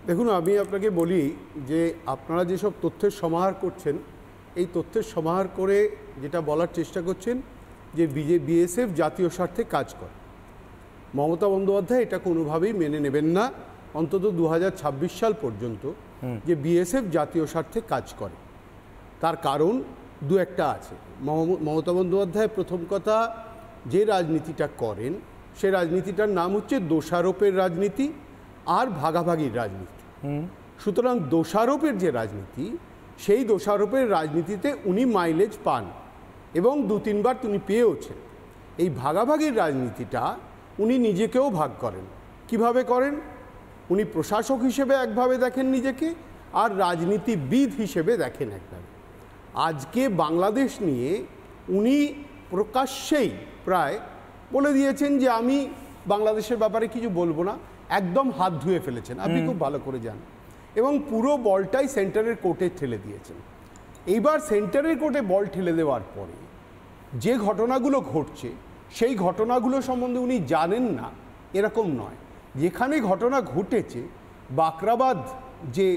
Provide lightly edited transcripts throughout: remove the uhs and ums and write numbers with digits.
দেখুন, আমি আপনাকে বলি যে আপনারা যেসব তথ্যের সমাহার করছেন, এই তথ্যের সমাহার করে যেটা বলার চেষ্টা করছেন যে বিএসএফ জাতীয় স্বার্থে কাজ করে। মমতা বন্দ্যোপাধ্যায় এটা কোনোভাবেই মেনে নেবেন না, অন্তত 2026 সাল পর্যন্ত, যে বিএসএফ জাতীয় স্বার্থে কাজ করে। তার কারণ দু একটা আছে। মমতা বন্দ্যোপাধ্যায় প্রথম কথা যে রাজনীতিটা করেন, সে রাজনীতিটার নাম হচ্ছে দোষারোপের রাজনীতি আর ভাগাভাগির রাজনীতি। সুতরাং দোষারোপের যে রাজনীতি, সেই দোষারোপের রাজনীতিতে উনি মাইলেজ পান এবং 2-3 বার তিনি পেয়েওছেন। এই ভাগাভাগির রাজনীতিটা উনি নিজেকেও ভাগ করেন। কিভাবে করেন? উনি প্রশাসক হিসেবে একভাবে দেখেন নিজেকে, আর রাজনীতিবিদ হিসেবে দেখেন একভাবে। আজকে বাংলাদেশ নিয়ে উনি প্রকাশ্যেই প্রায় বলে দিয়েছেন যে আমি বাংলাদেশের ব্যাপারে কিছু বলবো না, একদম হাত ধুয়ে ফেলেছেন, আপনি খুব ভালো করে জানেন, এবং পুরো বলটাই সেন্টারের কোর্টে ঠেলে দিয়েছেন। এইবার সেন্টারের কোর্টে বল ঠেলে দেওয়ার পরে যে ঘটনাগুলো ঘটছে, সেই ঘটনাগুলো সম্বন্ধে উনি জানেন না এরকম নয়। যেখানে ঘটনা ঘটেছে, বাকরাবাদ যে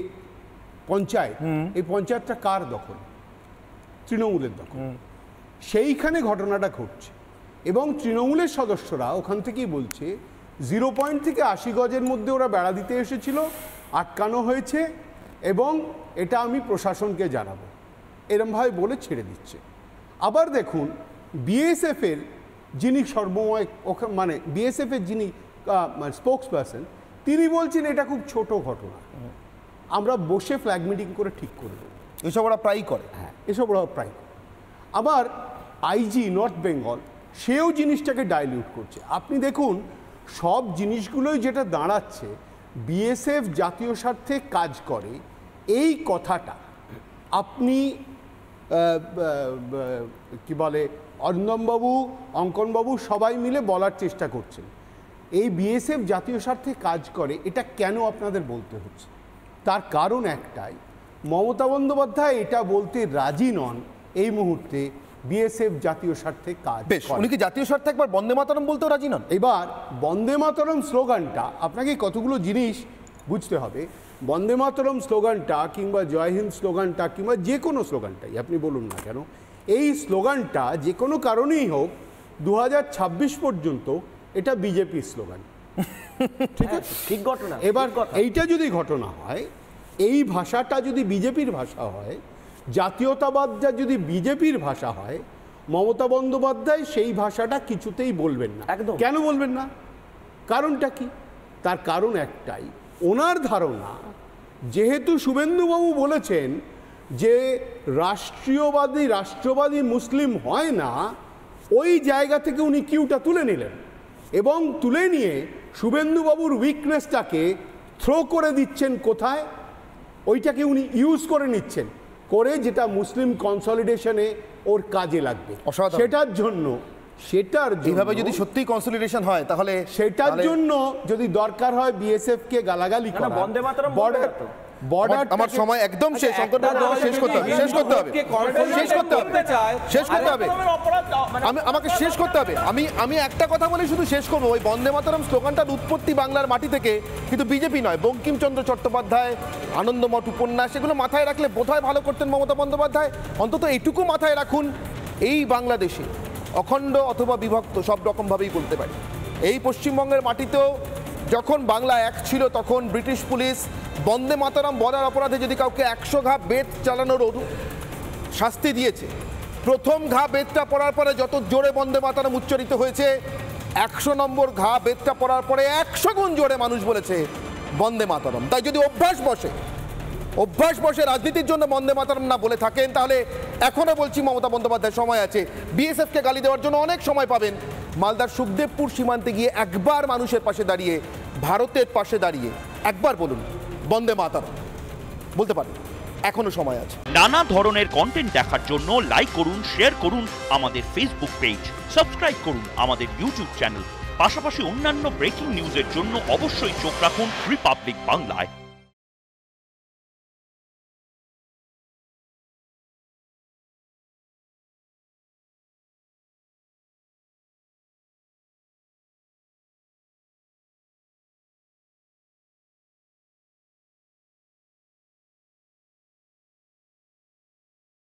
পঞ্চায়েত, এই পঞ্চায়েতটা কার দখল? তৃণমূলের দখল। সেইখানে ঘটনাটা ঘটছে এবং তৃণমূলের সদস্যরা ওখান থেকেই বলছে 0 পয়েন্ট থেকে 80 গজের মধ্যে ওরা বেড়া দিতে এসেছিল, আটকানো হয়েছে এবং এটা আমি প্রশাসনকে জানাবো, এরমভাবে বলে ছেড়ে দিচ্ছে। আবার দেখুন, বিএসএফের যিনি সর্বময় মানে বিএসএফের যিনি স্পোক্স পারসন, তিনি বলছেন এটা খুব ছোট ঘটনা, আমরা বসে ফ্ল্যাগ মিটিং করে ঠিক করে দেবো। এসব ওরা প্রায়ই করে। হ্যাঁ, এসব ওরা প্রায় করে। আবার আইজি নর্থ বেঙ্গল, সেও জিনিসটাকে ডাইলিউট করছে। আপনি দেখুন, সব জিনিসগুলোই যেটা দাঁড়াচ্ছে, বিএসএফ জাতীয় স্বার্থে কাজ করে এই কথাটা আপনি কি বলে অরিন্দমবাবু, অঙ্কনবাবু সবাই মিলে বলার চেষ্টা করছেন। এই বিএসএফ জাতীয় স্বার্থে কাজ করে, এটা কেন আপনাদের বলতে হচ্ছে? তার কারণ একটাই, মমতা বন্দ্যোপাধ্যায় এটা বলতে রাজি নন এই মুহূর্তে বিএসএফ জাতীয় স্বার্থে কাজ। বেশ, উনি কি জাতীয় স্বার্থে একবার বন্দে মাতরম বলতেও রাজি নন? এবার বন্দে মাতরম স্লোগানটা আপনাকে কতগুলো জিনিস বুঝতে হবে। বন্দে মাতরম স্লোগানটা কিংবা জয় হিন্দ স্লোগানটা কিংবা যে কোনো স্লোগানটাই আপনি বলুন না কেন, এই স্লোগানটা যে কোনো কারণেই হোক 2026 পর্যন্ত এটা বিজেপির স্লোগান। ঠিক আছে, ঠিক ঘটনা। এবার এইটা যদি ঘটনা হয়, এই ভাষাটা যদি বিজেপির ভাষা হয়, জাতীয়তাবাদটা যদি বিজেপির ভাষা হয়, মমতা বন্দ্যোপাধ্যায় সেই ভাষাটা কিছুতেই বলবেন না। কেন বলবেন না? কারণটা কি? তার কারণ একটাই, ওনার ধারণা যেহেতু শুভেন্দুবাবু বলেছেন যে রাষ্ট্রবাদী মুসলিম হয় না, ওই জায়গা থেকে উনি কিউটা তুলে নিলেন এবং তুলে নিয়ে শুভেন্দুবাবুর উইকনেসটাকে থ্রো করে দিচ্ছেন কোথায়? ওইটাকে উনি ইউজ করে নিচ্ছেন, করে যেটা মুসলিম কনসলিডেশনে ওর কাজে লাগবে। সেটার জন্য এইভাবে যদি সত্যিই কনসলিডেশন হয়, তাহলে সেটার জন্য যদি দরকার হয় বিএসএফ কে গালাগালি করা, বন্দে মাতরম বর্ডার। আমার সময় একদম শেষ, শেষ করতে হবে, শেষ করতে হবে, শেষ করতে হবে, শেষ করতে হবে, আমাকে শেষ করতে হবে। আমি একটা কথা বলে শুধু শেষ করবো। ওই বন্দে মাতরম স্লোগানটার উৎপত্তি বাংলার মাটি থেকে, কিন্তু বিজেপি নয়। বঙ্কিমচন্দ্র চট্টোপাধ্যায়, আনন্দমঠ উপন্যাস, এগুলো মাথায় রাখলে বোধহয় ভালো করতেন মমতা বন্দ্যোপাধ্যায়। অন্তত এটুকু মাথায় রাখুন, এই বাংলাদেশে অখণ্ড অথবা বিভক্ত সব রকমভাবেই বলতে পারি। এই পশ্চিমবঙ্গের মাটিতেও যখন বাংলা এক ছিল, তখন ব্রিটিশ পুলিশ বন্দে মাতরম বলার অপরাধে যদি কাউকে 100 ঘা বেত চালানোর শাস্তি দিয়েছে, প্রথম ঘা বেতটা পড়ার পরে যত জোরে বন্দে মাতরম উচ্চারিত হয়েছে, 100 নম্বর ঘা বেতটা পড়ার পরে 100 গুণ জোরে মানুষ বলেছে বন্দে মাতরম। তাই যদি অভ্যাস বসে রাজনীতির জন্য বন্দে মাতরম না বলে থাকেন, তাহলে এখনো বলছি মমতা বন্দ্যোপাধ্যায় সময় আছে। বিএসএফকে গালি দেওয়ার জন্য অনেক সময় পাবেন। মালদার সুখদেবপুর সীমান্তে গিয়ে একবার মানুষের পাশে দাঁড়িয়ে, ভারতের পাশে দাঁড়িয়ে একবার বলুন বন্দে মাতরম, বলতে পারেন, এখনো সময় আছে। নানা ধরনের কন্টেন্ট দেখার জন্য লাইক করুন, শেয়ার করুন আমাদের ফেসবুক পেজ, সাবস্ক্রাইব করুন আমাদের ইউটিউব চ্যানেল। পাশাপাশি অন্যান্য ব্রেকিং নিউজের জন্য অবশ্যই চোখ রাখুন রিপাবলিক বাংলায়।